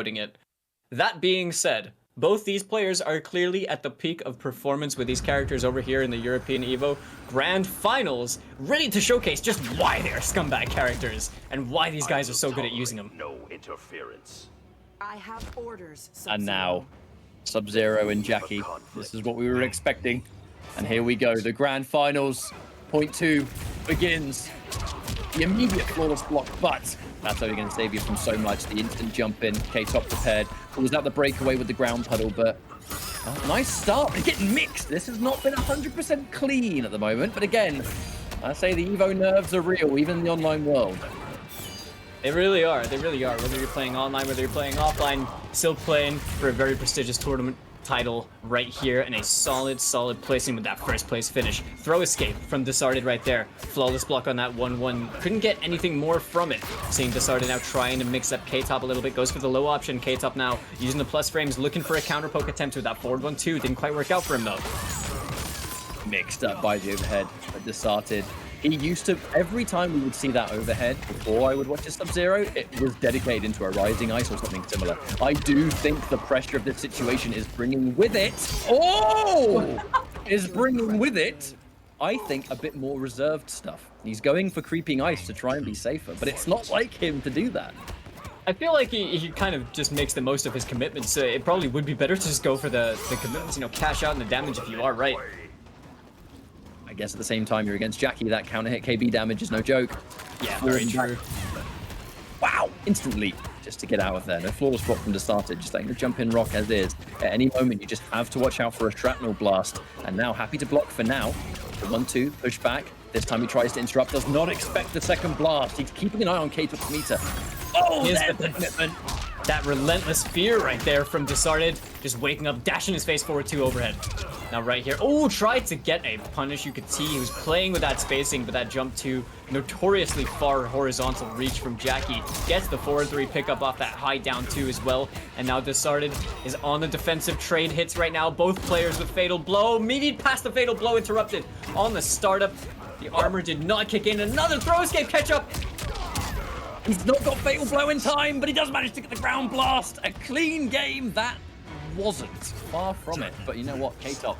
putting it. That being said, both these players are clearly at the peak of performance with these characters over here in the European EVO Grand Finals, ready to showcase just why they are scumbag characters and why these guys are so good at using them. No interference. I have orders, Sub-Zero. And now, Sub-Zero and Jackie. This is what we were expecting. And here we go, the Grand Finals. Point 2 begins. The immediate flawless block, but that's only going to save you from so much. The instant jump in, K-Top prepared. Pulls out the breakaway with the ground puddle, but nice start. They're getting mixed. This has not been 100% clean at the moment, but again, I say the EVO nerves are real, even in the online world. They really are. They really are. Whether you're playing online, whether you're playing offline, still playing for a very prestigious tournament title right here, and a solid placing with that first place finish. Throw escape from Disarted right there. Flawless block on that 1-1. Couldn't get anything more from it. Seeing Disarted now trying to mix up K-Top a little bit. Goes for the low option. K-Top now using the plus frames, looking for a counter poke attempt with that forward 1-2. Didn't quite work out for him though. Mixed up by the overhead, but Disarted. He used to, every time we would see that overhead before I would watch a Sub-Zero, it was dedicated into a rising ice or something similar. I do think the pressure of this situation is bringing with it, I think, a bit more reserved stuff. He's going for creeping ice to try and be safer, but it's not like him to do that. I feel like he kind of just makes the most of his commitments. So it probably would be better to just go for the commitments, you know, cash out on the damage if you are right. I guess at the same time, you're against Jackie. That counter hit KB damage is no joke. Yeah, very true. Wow, instantly, just to get out of there. No flawless block from Disarted, just letting the jump in rock as is. At any moment, you just have to watch out for a shrapnel blast. And now, happy to block for now. The 1-2, push back. This time he tries to interrupt, does not expect the second blast. He's keeping an eye on K-Top's meter. Oh, there's the commitment. That relentless fear right there from Disarted, just waking up, dashing his face forward 2 overhead. Now right here, oh, tried to get a punish. You could see he was playing with that spacing, but that jump to notoriously far horizontal reach from Jackie. Gets the forward 3 pickup off that high down 2 as well. And now Disarted is on the defensive trade hits right now. Both players with fatal blow. Meaty past the fatal blow interrupted on the startup. The armor did not kick in. Another throw escape catch up. He's not got fatal blow in time, but he does manage to get the ground blast. A clean game. That wasn't far from it. But you know what? K-Top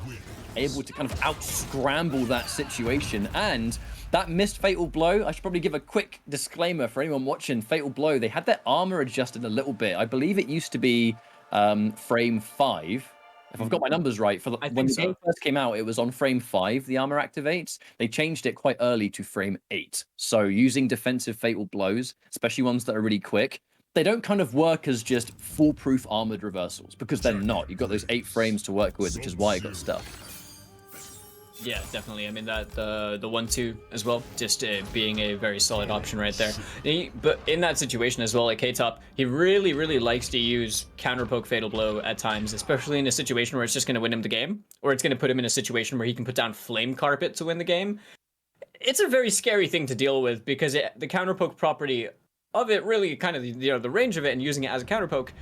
able to kind of out-scramble that situation. And that missed fatal blow, I should probably give a quick disclaimer for anyone watching. Fatal blow, they had their armor adjusted a little bit. I believe it used to be frame 5. If I've got my numbers right, when the game first came out, it was on frame 5, the armor activates. They changed it quite early to frame 8. So using defensive fatal blows, especially ones that are really quick, they don't kind of work as just foolproof armored reversals, because they're not. You've got those 8 frames to work with, which is why it got stuck. Yeah, definitely. I mean, the 1-2 as well, just being a very solid option right there. But in that situation as well, like K-Top, he really likes to use counter poke fatal blow at times, especially in a situation where it's just going to win him the game, or it's going to put him in a situation where he can put down flame carpet to win the game. It's a very scary thing to deal with, because the counter poke property of it really kind of, you know, the range of it and using it as a counter poke,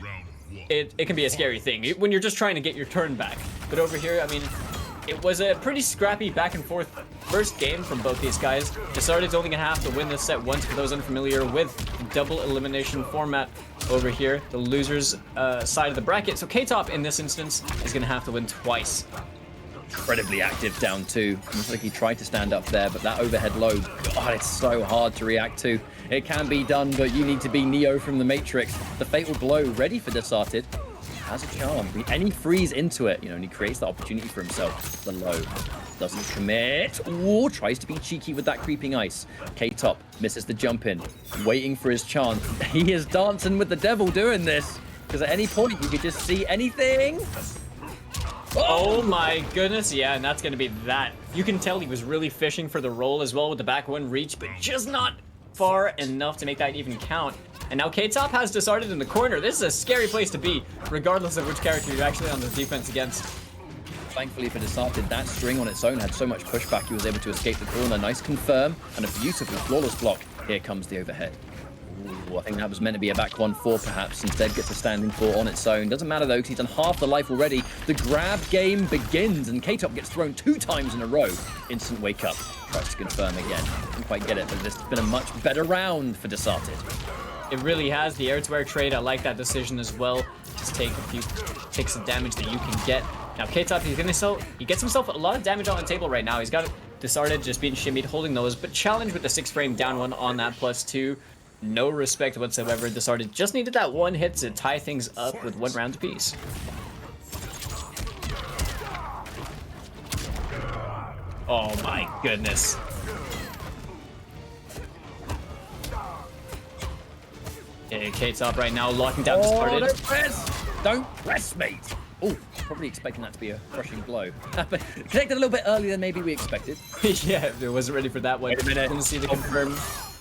it can be a scary thing when you're just trying to get your turn back. But over here, I mean, it was a pretty scrappy back and forth first game from both these guys. Disarted's only gonna have to win this set once for those unfamiliar with the double elimination format over here, the losers side of the bracket. So K-Top in this instance is gonna have to win twice. Incredibly active down 2. Looks like he tried to stand up there, but that overhead load, God, it's so hard to react to. It can be done, but you need to be Neo from the Matrix. The fatal blow ready for Disarted. Has a charm. And he frees into it, you know, and he creates that opportunity for himself. The low. Doesn't commit. Ooh, tries to be cheeky with that creeping ice. K-Top misses the jump in. Waiting for his chance. He is dancing with the devil doing this. Because at any point, you could just see anything. Oh my goodness, yeah, and that's going to be that. You can tell he was really fishing for the roll as well with the back 1 reach, but just not far enough to make that even count. And now K-Top has Disarted in the corner. This is a scary place to be, regardless of which character you're actually on the defense against. Thankfully for Disarted, that string on its own had so much pushback, he was able to escape the corner. Nice confirm, and a beautiful flawless block. Here comes the overhead. Ooh, I think that was meant to be a back 1-4 perhaps. Instead gets a standing 4 on its own. Doesn't matter though, because he's done half the life already. The grab game begins, and K-Top gets thrown 2 times in a row. Instant wake up. Tries to confirm again. Didn't quite get it, but this has been a much better round for Disarted. It really has. The air to air trade, I like that decision as well. Just take some damage that you can get. Now K-Top, he gets himself a lot of damage on the table right now. He's got Disarted, just being shimmied, holding those, but challenged with the 6-frame down one on that +2. No respect whatsoever. Disarted just needed that one hit to tie things up with 1 round apiece. Oh my goodness. Okay, K-Top right now locking down Disarted. Don't press, mate! Oh, probably expecting that to be a crushing blow. But connected a little bit earlier than maybe we expected. Yeah, I wasn't ready for that one. Wait a minute. Didn't see the confirm.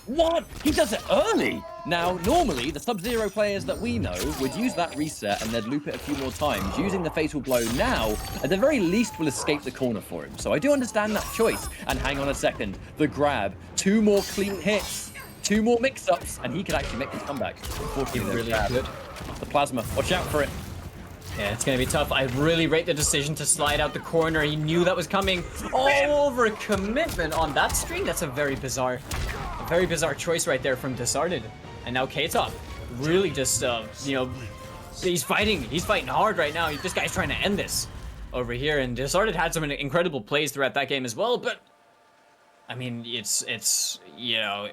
What? He does it early! Now, normally, the Sub-Zero players that we know would use that reset and they'd loop it a few more times. Using the Fatal Blow now, at the very least, will escape the corner for him. So I do understand that choice. And hang on a second. The grab. 2 more clean hits. 2 more mix-ups. And he could actually make his comeback. Unfortunately, really good. The plasma. Watch out for it. Yeah, it's gonna be tough. I really rate the decision to slide out the corner. He knew that was coming. All over commitment on that string. That's a very bizarre choice right there from Disarted. And now K-Top really just, you know, he's fighting hard right now. This guy's trying to end this over here. And Disarted had some incredible plays throughout that game as well. But I mean, it's you know,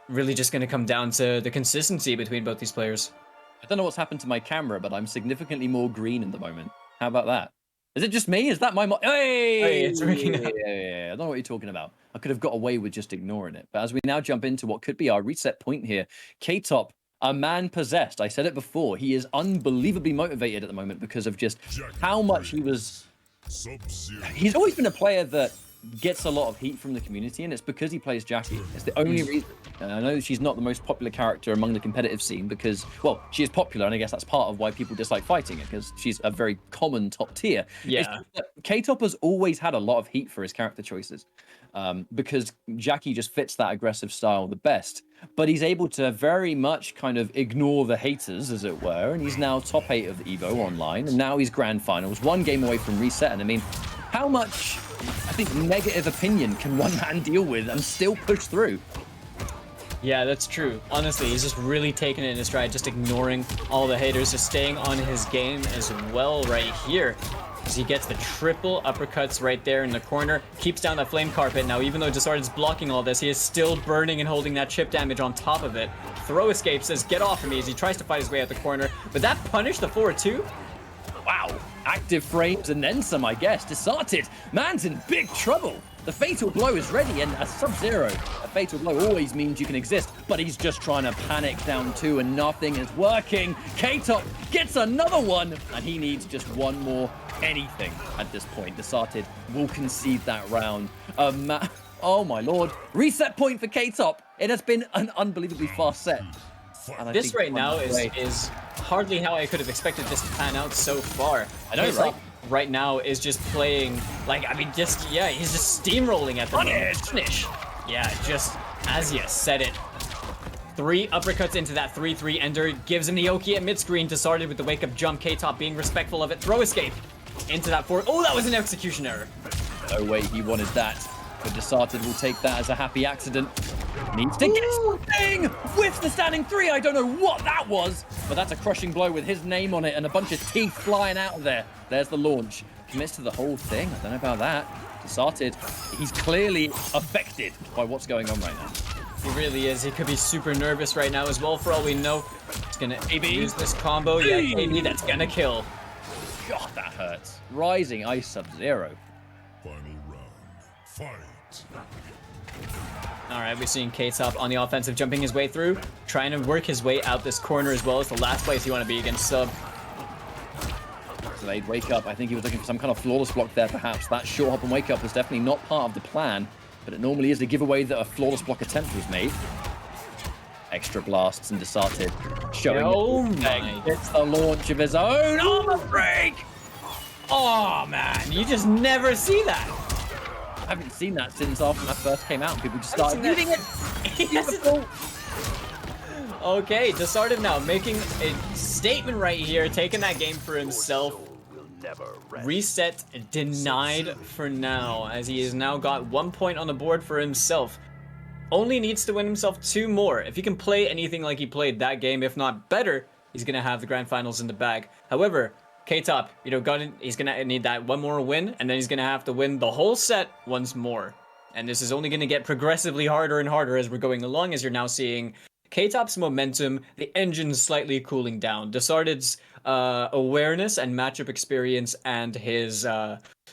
really just gonna come down to the consistency between both these players. I don't know what's happened to my camera, but I'm significantly more green at the moment. How about that? Is it just me? Is that my Hey! It's working out. Yeah, I don't know what you're talking about. I could have got away with just ignoring it. But as we now jump into what could be our reset point here, K-Top, a man possessed. I said it before. He is unbelievably motivated at the moment because of just how much he was... He's always been a player that gets a lot of heat from the community, and it's because he plays Jackie. It's the only reason. And I know she's not the most popular character among the competitive scene because, well, she is popular, and I guess that's part of why people dislike fighting it, because she's a very common top tier. Yeah. K-Top has always had a lot of heat for his character choices because Jackie just fits that aggressive style the best. But he's able to very much kind of ignore the haters, as it were, and he's now top 8 of the EVO online, and now he's grand finals, 1 game away from reset. And I mean, how much, I think, negative opinion can one man deal with and still push through? Yeah, that's true. Honestly, he's just really taking it in his stride, just ignoring all the haters, just staying on his game as well right here. As he gets the triple uppercuts right there in the corner, keeps down that flame carpet. Now, even though Disarted's blocking all this, he is still burning and holding that chip damage on top of it. Throw escape says, get off of me, as he tries to fight his way out the corner. But that punished the forward too? Wow. Active frames and then some, I guess. Disarted. Man's in big trouble. The Fatal Blow is ready, and a Sub-Zero. A Fatal Blow always means you can exist, but he's just trying to panic down 2, and nothing is working. K-Top gets another one, and he needs just 1 more anything at this point. Disarted will concede that round. Oh my lord. Reset point for K-Top. It has been an unbelievably fast set. This right now is hardly how I could have expected this to pan out so far. I know, right? Right now is just playing, like, I mean, just, yeah, he's just steamrolling at the moment. Finish! Yeah, just as you said it. 3 uppercuts into that 3-3 ender, gives him the Oki at mid-screen, Disarted with the wake-up jump, K-Top being respectful of it, throw escape into that 4. Oh, that was an execution error. No way he wanted that, but Disarted will take that as a happy accident. Needs to get something with the standing 3. I don't know what that was, but that's a crushing blow with his name on it and a bunch of teeth flying out of there. There's the launch. Commits to the whole thing. I don't know about that. Disarted. He's clearly affected by what's going on right now. He really is. He could be super nervous right now as well, for all we know. He's gonna use this combo. Yeah, AB, that's gonna kill. God, that hurts. Rising Ice Sub-Zero. Final round. Fight. All right, we're seeing K-Top on the offensive, jumping his way through, trying to work his way out this corner as well. It's the last place you want to be against Sub. Delayed wake up. I think he was looking for some kind of flawless block there, perhaps. That short hop and wake up was definitely not part of the plan, but it normally is a giveaway that a flawless block attempt was made. Extra blasts and Disarted showing it's the launch of his own armor break. Oh man, you just never see that. I haven't seen that since after that first came out. People just started using it. Beautiful. Okay, Disarted now making a statement right here, taking that game for himself. Reset denied for now, as he has now got 1 point on the board for himself. only needs to win himself 2 more. If he can play anything like he played that game, if not better, he's gonna have the grand finals in the bag. However, K-Top, you know, he's gonna need that 1 more win, and then he's gonna have to win the whole set once more. And this is only gonna get progressively harder and harder as we're going along, as you're now seeing K-Top's momentum, the engine slightly cooling down. Disarted's awareness and matchup experience and his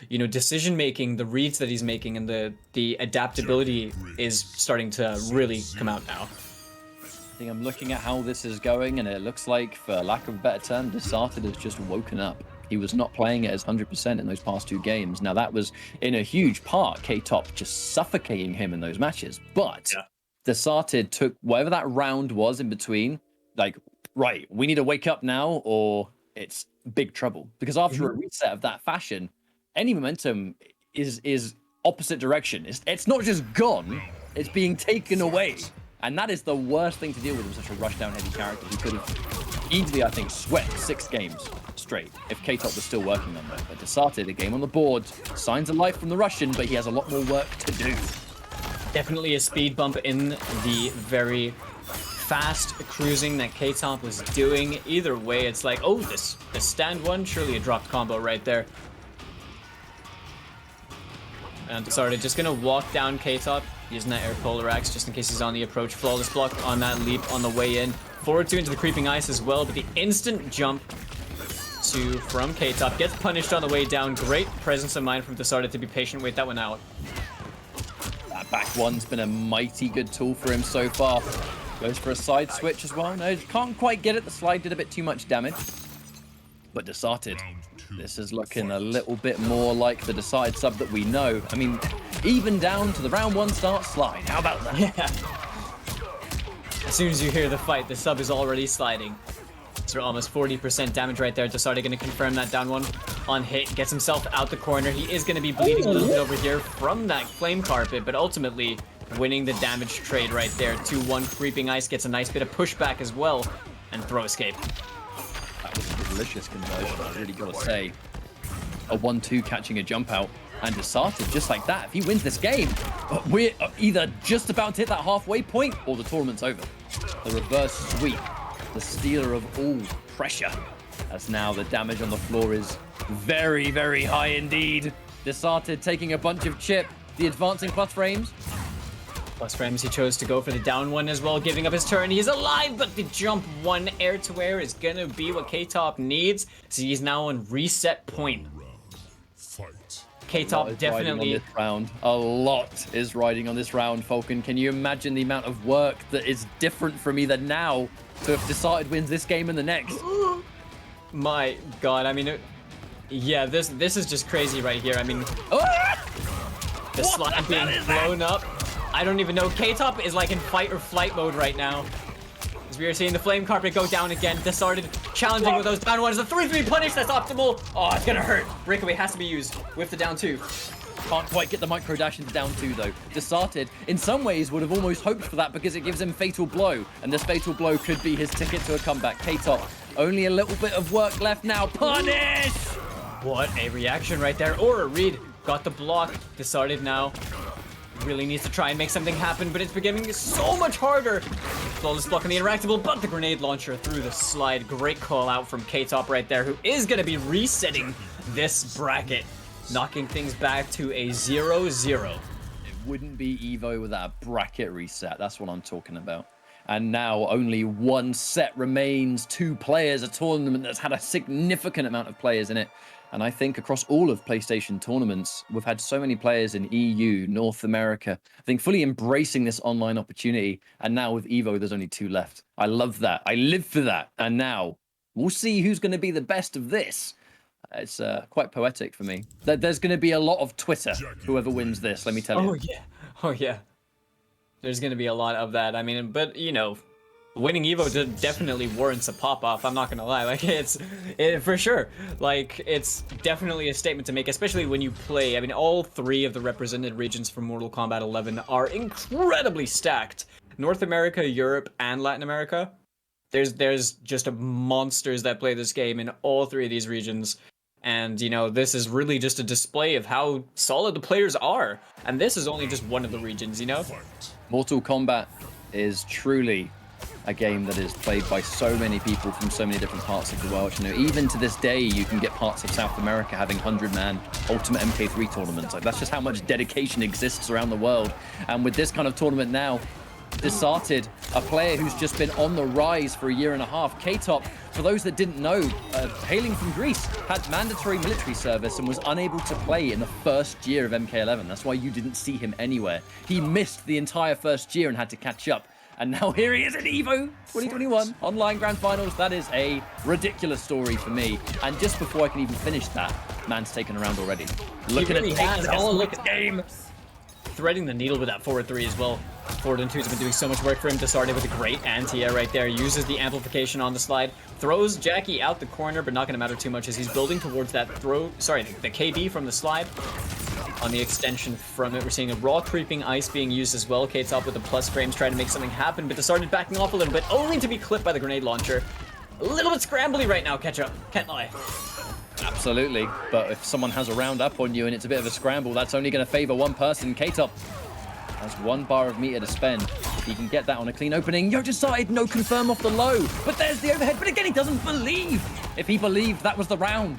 you know, decision making, the reads that he's making, and the adaptability is starting to really come out now. I think I'm looking at how this is going, and it looks like, for lack of a better term, Disarted has just woken up. He was not playing it as 100% in those past 2 games. Now, that was, in a huge part, K-Top just suffocating him in those matches. But yeah. Disarted took whatever that round was in between, like, right, we need to wake up now, or it's big trouble. Because after a reset of that fashion, any momentum is opposite direction. It's not just gone, it's being taken away. And that is the worst thing to deal with such a rushdown heavy character who could have easily, I think, swept 6 games straight if K-Top was still working on that. But Disarted, a game on the board, signs of life from the Russian, but he has a lot more work to do. Definitely a speed bump in the very fast cruising that K-Top was doing. Either way, it's like, oh, this stand 1, surely a dropped combo right there. And Disarted just gonna walk down K-Top, using that air polar axe just in case he's on the approach. Flawless block on that leap on the way in. Forward 2 into the creeping ice as well, but the instant jump from K-Top gets punished on the way down. Great presence of mind from Disarted to be patient, wait that one out. That back one's been a mighty good tool for him so far. Goes for a side switch as well. No, can't quite get it. The slide did a bit too much damage. But Disarted, this is looking a little bit more like the Disarted sub that we know. I mean, even down to the round 1 start slide. How about that? Yeah. As soon as you hear the fight, the sub is already sliding. So almost 40% damage right there. Disarted going to confirm that down 1 on hit. Gets himself out the corner. He is going to be bleeding a little bit over here from that flame carpet, but ultimately winning the damage trade right there. 2-1 creeping ice gets a nice bit of pushback as well, and throw escape. That was a delicious conversion, I really gotta say. A 1-2 catching a jump out, and Disarted just like that. If he wins this game, we're either just about to hit that halfway point, or the tournament's over. The reverse sweep, the stealer of all pressure, as now the damage on the floor is very, very high indeed. Disarted taking a bunch of chip, the advancing plus frames. Plus frames, he chose to go for the down 1 as well, giving up his turn. He's alive, but the jump 1 air to air is gonna be what K-Top needs. So he's now on reset point. K-Top definitely. On this round. A lot is riding on this round, Falcon. Can you imagine the amount of work that is different from either now to if Disarted wins this game and the next? My God, I mean, yeah, this is just crazy right here. I mean, the slide being blown up. I don't even know. K-Top is like in fight or flight mode right now. As we are seeing the flame carpet go down again. Disarted challenging with those down 1s. The 3-3 punish, that's optimal. Oh, it's gonna hurt. Breakaway has to be used with the down 2. Can't quite get the micro dash into down 2 though. Disarted, in some ways, would have almost hoped for that because it gives him fatal blow. And this fatal blow could be his ticket to a comeback. K-Top, only a little bit of work left now. Punish! What a reaction right there. Or a read. Got the block. Disarted now. Really needs to try and make something happen, but it's becoming so much harder. Flawless block on the interactable, but the grenade launcher through the slide. Great call out from K-Top right there, who is going to be resetting this bracket, knocking things back to a 0-0. It wouldn't be EVO without a bracket reset. That's what I'm talking about. And now only 1 set remains. 2 players, a tournament that's had a significant amount of players in it. And I think across all of PlayStation tournaments, we've had so many players in EU, North America, I think fully embracing this online opportunity. And now with EVO, there's only 2 left. I love that. I live for that. And now we'll see who's going to be the best of this. It's quite poetic for me. There's going to be a lot of Twitter, whoever wins this, let me tell you. Oh, yeah. Oh, yeah. There's going to be a lot of that. I mean, but, you know, winning EVO definitely warrants a pop-off. I'm not gonna lie, like for sure. Like it's definitely a statement to make, especially when you play. I mean, all 3 of the represented regions from Mortal Kombat 11 are incredibly stacked. North America, Europe, and Latin America. There's just monsters that play this game in all 3 of these regions. And, you know, this is really just a display of how solid the players are. And this is only just one of the regions, you know? Mortal Kombat is truly a game that is played by so many people from so many different parts of the world. You know, even to this day, you can get parts of South America having 100-man Ultimate MK3 tournaments. Like, that's just how much dedication exists around the world. And with this kind of tournament now, Disarted, a player who's just been on the rise for a year and a half. K-Top, for those that didn't know, hailing from Greece, had mandatory military service and was unable to play in the first year of MK11. That's why you didn't see him anywhere. He missed the entire first year and had to catch up. And now here he is in EVO 2021, online grand finals. That is a ridiculous story for me. And just before I can even finish that, man's taken a round already. Look at it. Oh, look at game. Threading the needle with that forward 3 as well. Forward and 2 has been doing so much work for him. Disarted with a great anti-air right there. Uses the amplification on the slide. Throws Jackie out the corner, but not going to matter too much as he's building towards that throw. Sorry, the KB from the slide. On the extension from it, we're seeing a raw creeping ice being used as well. K-Top with the plus frames trying to make something happen, but Disarted backing off a little bit, only to be clipped by the grenade launcher. A little bit scrambly right now, Ketchup. Can't lie. Absolutely, but if someone has a round up on you and it's a bit of a scramble, that's only going to favor one person. K-Top has 1 bar of meter to spend. If he can get that on a clean opening, Yo Disarted, no confirm off the low. But there's the overhead, but again, he doesn't believe. If he believed, that was the round.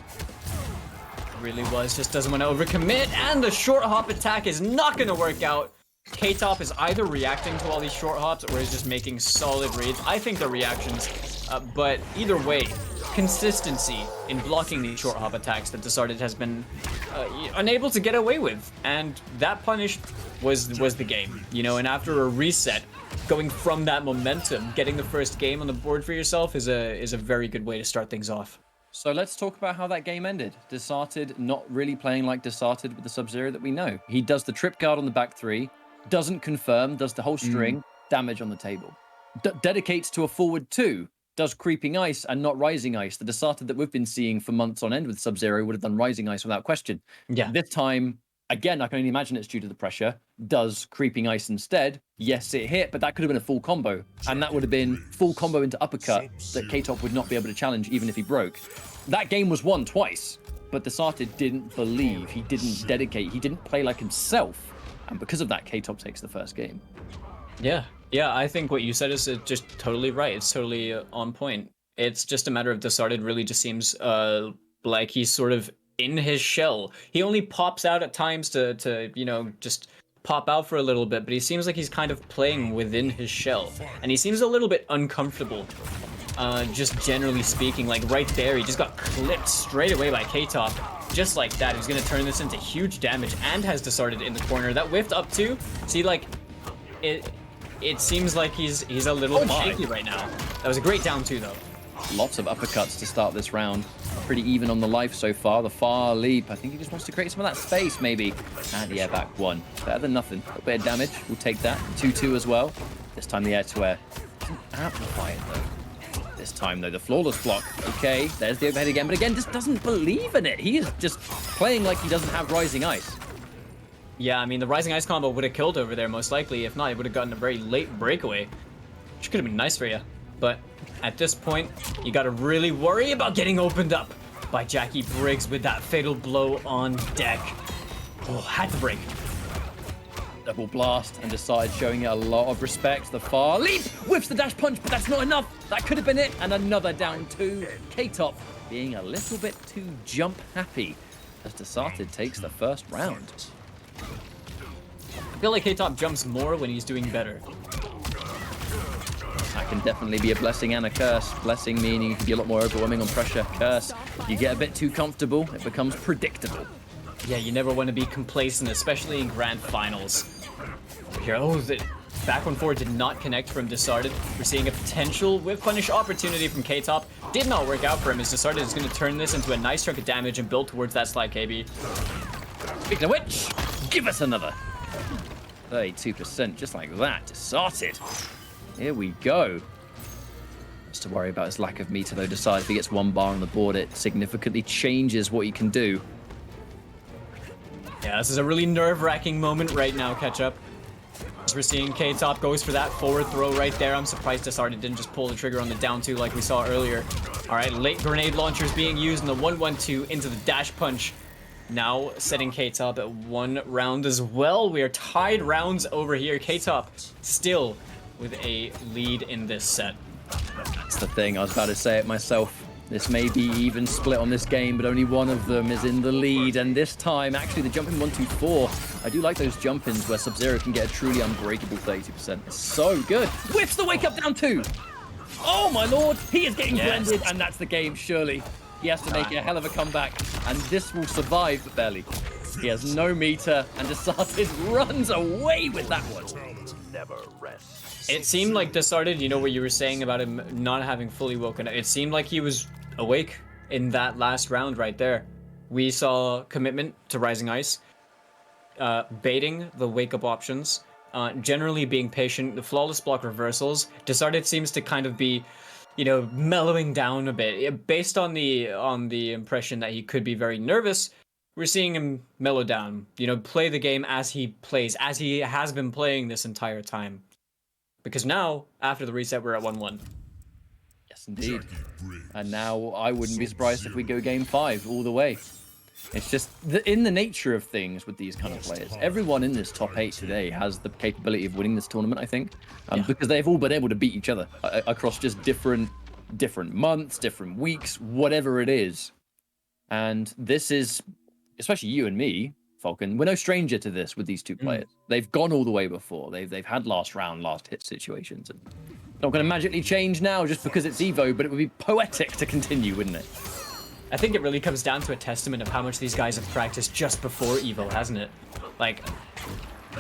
Really was, just doesn't want to overcommit, and the short hop attack is not going to work out. K-Top is either reacting to all these short hops or is just making solid reads. I think they're reactions, but either way, consistency in blocking these short hop attacks that Disarted has been unable to get away with, and that punish was the game, you know. And after a reset, going from that momentum, getting the first game on the board for yourself is a very good way to start things off. So let's talk about how that game ended. Disarted not really playing like Disarted with the Sub-Zero that we know. He does the trip guard on the back 3, doesn't confirm, does the whole string, damage on the table. Dedicates to a forward 2, does creeping ice and not rising ice. The Disarted that we've been seeing for months on end with Sub-Zero would have done rising ice without question. Yeah. This time, again, I can only imagine it's due to the pressure, does creeping ice instead. Yes, it hit, but that could have been a full combo. And that would have been full combo into uppercut that K-Top would not be able to challenge even if he broke. That game was won twice, but Disarted didn't believe, he didn't dedicate, he didn't play like himself. And because of that, K-Top takes the first game. Yeah, I think what you said is just totally right. It's totally on point. It's just a matter of Disarted really just seems like he's sort of in his shell. He only pops out at times to you know, just pop out for a little bit, but he seems like he's kind of playing within his shell. And he seems a little bit uncomfortable. Just generally speaking, like right there, he just got clipped straight away by K-Top. Just like that, he's gonna turn this into huge damage and has Disarted in the corner. That whiffed up too. See, like, it seems like he's a little bit shaky right now. That was a great down two though. Lots of uppercuts to start this round. Pretty even on the life so far. The far leap, I think he just wants to create some of that space maybe. And yeah, back 1. Better than nothing. A bit of damage, we'll take that. 2-2 as well. This time the air to air. Doesn't amplify it though. This time though, the flawless block. Okay, there's the overhead again, but again, just doesn't believe in it. He is just playing like he doesn't have rising ice. Yeah, I mean, the rising ice combo would have killed over there most likely. If not, he would have gotten a very late breakaway, which could have been nice for you. But at this point, you got to really worry about getting opened up by Jackie Briggs with that fatal blow on deck. Oh, had to break. Double blast and Disarted showing it a lot of respect. The far leap whiffs the dash punch, but that's not enough. That could have been it. And another down 2. K-Top being a little bit too jump happy as Disarted takes the first round. I feel like K-Top jumps more when he's doing better. That can definitely be a blessing and a curse. Blessing meaning you can be a lot more overwhelming on pressure. Curse, if you get a bit too comfortable, it becomes predictable. Yeah, you never want to be complacent, especially in grand finals. Here, oh, the back one forward did not connect from Disarted. We're seeing a potential whip punish opportunity from K-Top. Did not work out for him as Disarted is going to turn this into a nice chunk of damage and build towards that slide KB. Speaking of which, give us another. 32%, just like that. Disarted. Here we go. Just to worry about his lack of meter though. Disarted if he gets 1 bar on the board, it significantly changes what he can do. Yeah, this is a really nerve-wracking moment right now, Ketchup. As we're seeing K-Top goes for that forward throw right there. I'm surprised Disarted didn't just pull the trigger on the down 2 like we saw earlier. All right, late grenade launchers being used in the 1-1-2 into the dash punch. Now setting K-Top at 1 round as well. We are tied rounds over here. K-Top still with a lead in this set. That's the thing, I was about to say it myself. This may be even split on this game, but only one of them is in the lead. And this time, actually, the jumping 1-2-4. I do like those jump-ins where Sub-Zero can get a truly unbreakable 30%. It's so good. Whiffs the wake up down 2. Oh, my lord. He is getting blended, and that's the game, surely. He has to make a hell of a comeback, and this will survive barely. He has no meter, and Disarted runs away with that one. Never rest. It seemed like Disarted, you know what you were saying about him not having fully woken up. It seemed like he was awake in that last round right there. We saw commitment to Rising Ice, baiting the wake-up options, generally being patient, the flawless block reversals. Disarted seems to kind of be, you know, mellowing down a bit. Based on the impression that he could be very nervous, we're seeing him mellow down, you know, play the game as he plays, as he has been playing this entire time. Because now, after the reset, we're at 1-1. Yes, indeed. And now I wouldn't be surprised if we go game 5 all the way. It's just in the nature of things with these kind of players. Everyone in this top 8 today has the capability of winning this tournament, I think, because they've all been able to beat each other across just different months, different weeks, whatever it is. And this is, especially you and me, Falcon, we're no stranger to this with these two players. They've gone all the way before. They've had last round, last hit situations. And not going to magically change now just because it's EVO, but it would be poetic to continue, wouldn't it? I think it really comes down to a testament of how much these guys have practiced just before EVO, hasn't it? Like,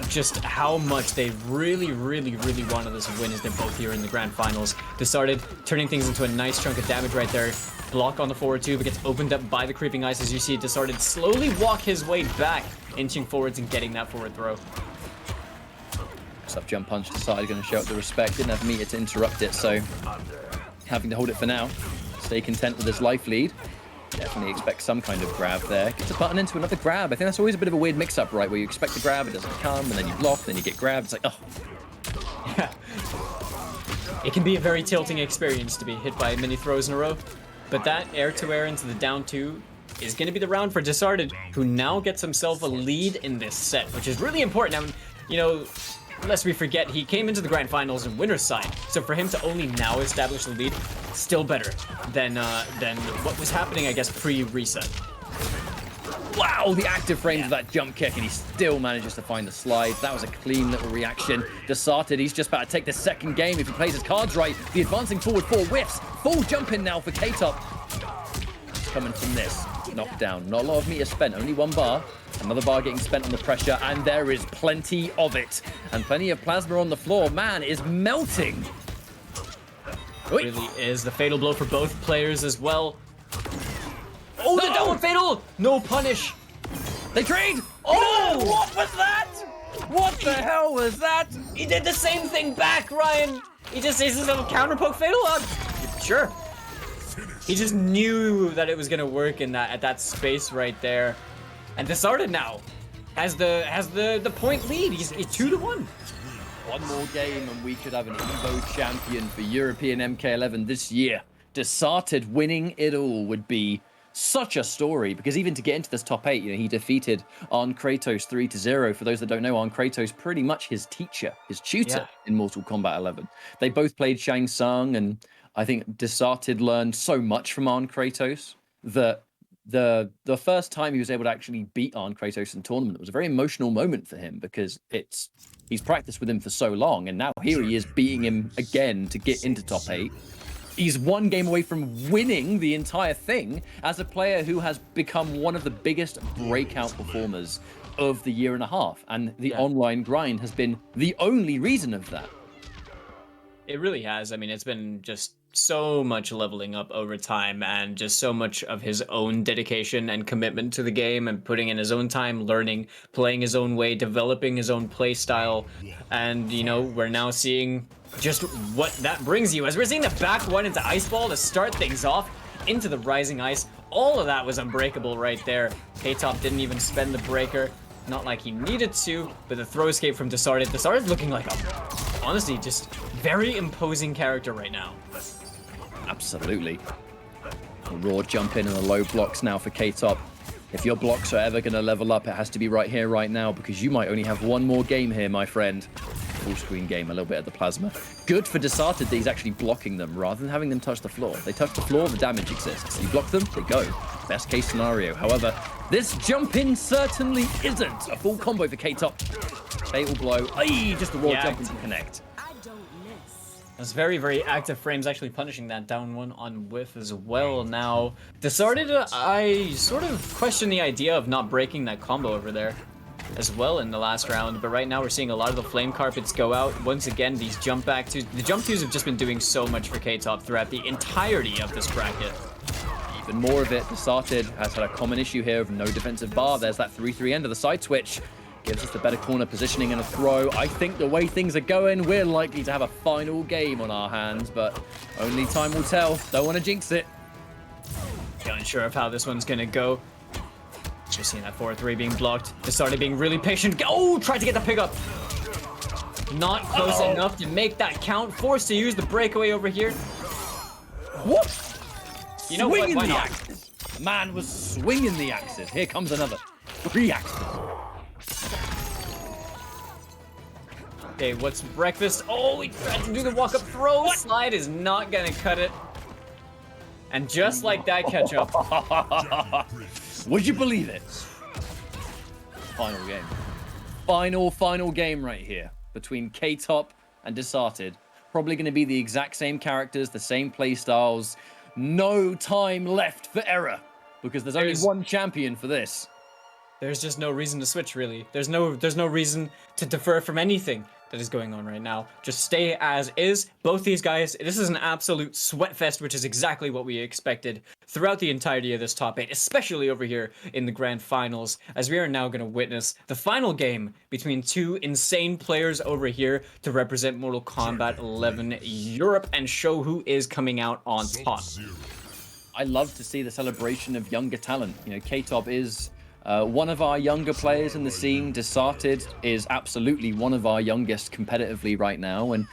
just how much they really, really, really wanted this win as they're both here in the grand finals. Disarted, turning things into a nice chunk of damage right there. Block on the forward 2, but gets opened up by the creeping ice as you see Disarted slowly walk his way back, inching forwards and getting that forward throw. Up jump punch Disarted, going to show up the respect. Didn't have meter to interrupt it, so having to hold it for now. Stay content with his life lead. Definitely expect some kind of grab there. Gets a button into another grab. I think that's always a bit of a weird mix-up, right? Where you expect the grab, it doesn't come, and then you block, then you get grabbed. It's like, oh. Yeah. It can be a very tilting experience to be hit by many throws in a row. But that air-to-air into the down 2 is going to be the round for Disarted, who now gets himself a lead in this set, which is really important. Now, you know, lest we forget, he came into the grand finals in winner's side, so for him to only now establish the lead, still better than what was happening, I guess, pre-reset. Wow, the active frames of that jump kick, and he still manages to find the slide. That was a clean little reaction. Disarted, he's just about to take the second game if he plays his cards right. The advancing forward 4 whiffs. Full jump in now for K-Top. Coming from this. Knockdown. Not a lot of meter spent, only 1 bar. Another bar getting spent on the pressure, and there is plenty of it. And plenty of plasma on the floor. Man is melting. It really is the fatal blow for both players as well. Oh, the double fatal! No punish. They trade! Oh, what was that? What the hell was that? He did the same thing back, Ryan. He just is a counter poke fatal. Sure. He just knew that it was gonna work in that at that space right there. And Disarted now has the point lead. He's 2-1. One more game and we could have an EVO champion for European MK11 this year. Disarted winning it all would be such a story, because even to get into this top 8, you know, he defeated Arn Kratos 3-0. For those that don't know, Arn Kratos pretty much his teacher, his tutor in Mortal Kombat 11. They both played Shang Tsung, and I think Disarted learned so much from Arn Kratos that the first time he was able to actually beat Arn Kratos in tournament, it was a very emotional moment for him, because he's practiced with him for so long, and now here he is beating him again to get into top 8. He's 1 game away from winning the entire thing as a player who has become one of the biggest breakout performers of the year and a half. And the online grind has been the only reason of that. It really has. I mean, it's been just so much leveling up over time, and just so much of his own dedication and commitment to the game, and putting in his own time, learning, playing his own way, developing his own play style. And, you know, we're now seeing just what that brings you, as we're seeing the back 1 into Ice Ball to start things off into the Rising Ice. All of that was unbreakable right there. K-Top didn't even spend the breaker. Not like he needed to, but the throw escape from Disarted. Disarted looking like a, honestly, just very imposing character right now. Absolutely. A raw jump in and the low blocks now for K-Top. If your blocks are ever going to level up, it has to be right here, right now, because you might only have one more game here, my friend. Full screen game, a little bit of the plasma. Good for Disarted that he's actually blocking them rather than having them touch the floor. They touch the floor, the damage exists. You block them, they go. Best case scenario. However, this jump in certainly isn't a full combo for K-Top. Fatal blow. Aye, just the raw jump in to connect. I don't miss. That's very, very active frames, actually punishing that down one on whiff as well. Now, Disarted, I sort of question the idea of not breaking that combo over there as well in the last round, but right now we're seeing a lot of the flame carpets go out. Once again, these jump back twos, the jump twos have just been doing so much for K-Top throughout the entirety of this bracket. Even more of it, Disarted has had a common issue here of no defensive bar. There's that 3-3 end of the side switch. Gives us the better corner positioning and a throw. I think the way things are going, we're likely to have a final game on our hands, but only time will tell. Don't want to jinx it. Unsure of how this one's gonna go. Just seeing that 4-3 being blocked. Disarted being really patient. Oh, tried to get the pickup. Not close enough to make that count. Forced to use the breakaway over here. What? You know what? Swinging Why the not? axes. Man was swinging the axes. Here comes another. 3 axes. Okay, what's breakfast? Oh, he tried to do the walk-up throw. Slide is not gonna cut it. And just like that, catch up. Would you believe it? Final game. Final game right here between K-Top and Disarted. Probably going to be the exact same characters, the same playstyles. No time left for error because there's only one champion for this. There's just no reason to switch, really. There's no reason to defer from anything that is going on right now. Just stay as is. Both these guys, this is an absolute sweat fest, which is exactly what we expected throughout the entirety of this top 8, especially over here in the grand finals, as we are now going to witness the final game between two insane players over here to represent Mortal Kombat 11 Europe and show who is coming out on top. I love to see the celebration of younger talent. You know, K-Top is one of our younger players in the scene. Disarted is absolutely one of our youngest competitively right now. And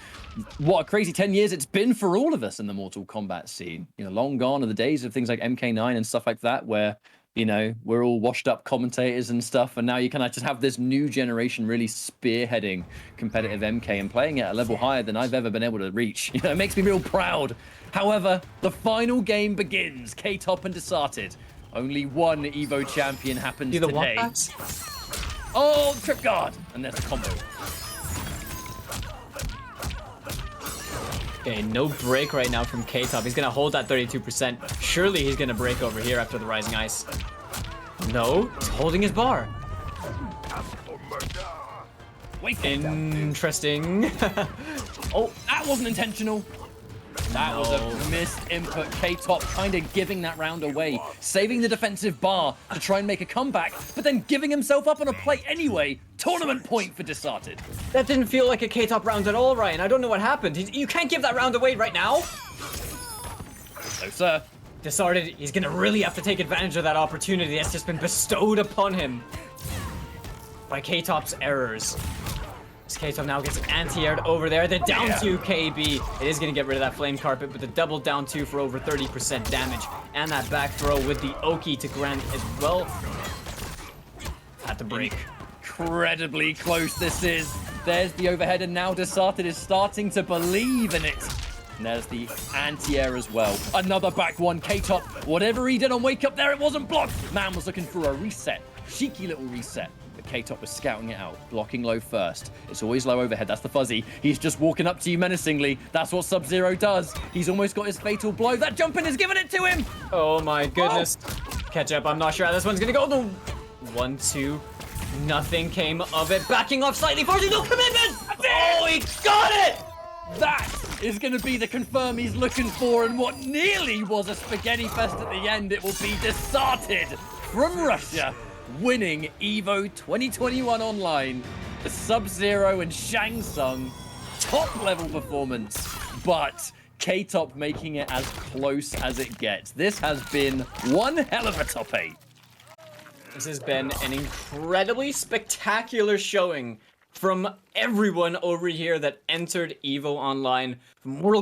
what a crazy 10 years it's been for all of us in the Mortal Kombat scene. You know, long gone are the days of things like MK9 and stuff like that, where, you know, we're all washed up commentators and stuff. And now you kind of just have this new generation really spearheading competitive MK and playing at a level higher than I've ever been able to reach. You know, it makes me real proud. However, the final game begins. K-Top and Disarted. Only one EVO champion happens Do the today. walkbacks? Oh, trip guard! And there's a combo. Okay, no break right now from K-Top. He's gonna hold that 32%. Surely he's gonna break over here after the Rising Ice. No, he's holding his bar. Wait, Interesting. oh, that wasn't intentional. That was a missed input. K-Top kind of giving that round away, saving the defensive bar to try and make a comeback, but then giving himself up on a plate anyway. Tournament point for Disarted. That didn't feel like a K-Top round at all, Ryan. I don't know what happened. You can't give that round away right now. No, sir. Disarted, he's gonna really have to take advantage of that opportunity that's just been bestowed upon him by K-Top's errors. K-Top now gets anti-aired over there. The down 2 KB. It is going to get rid of that flame carpet, but the double down 2 for over 30% damage. And that back throw with the Oki to grant as well. Had to break. Incredibly close this is. There's the overhead, and now Disarted is starting to believe in it. And there's the anti-air as well. Another back one. K-Top, whatever he did on Wake Up there, it wasn't blocked. Man was looking for a reset. Cheeky little reset. K-Top was scouting it out, blocking low first. It's always low overhead. That's the fuzzy. He's just walking up to you menacingly. That's what Sub-Zero does. He's almost got his fatal blow. That jump in is giving it to him. Oh my goodness. Catch up. I'm not sure how this one's going to go. No. 1, 2. Nothing came of it. Backing off slightly. Forcing no commitment. Oh, he got it. That is going to be the confirm he's looking for. And what nearly was a spaghetti fest at the end, it will be Disarted from Russia, winning EVO 2021 online. The Sub-Zero and Shang Tsung top level performance, but K-Top making it as close as it gets. This has been one hell of a top 8. This has been an incredibly spectacular showing from everyone over here that entered EVO Online. From World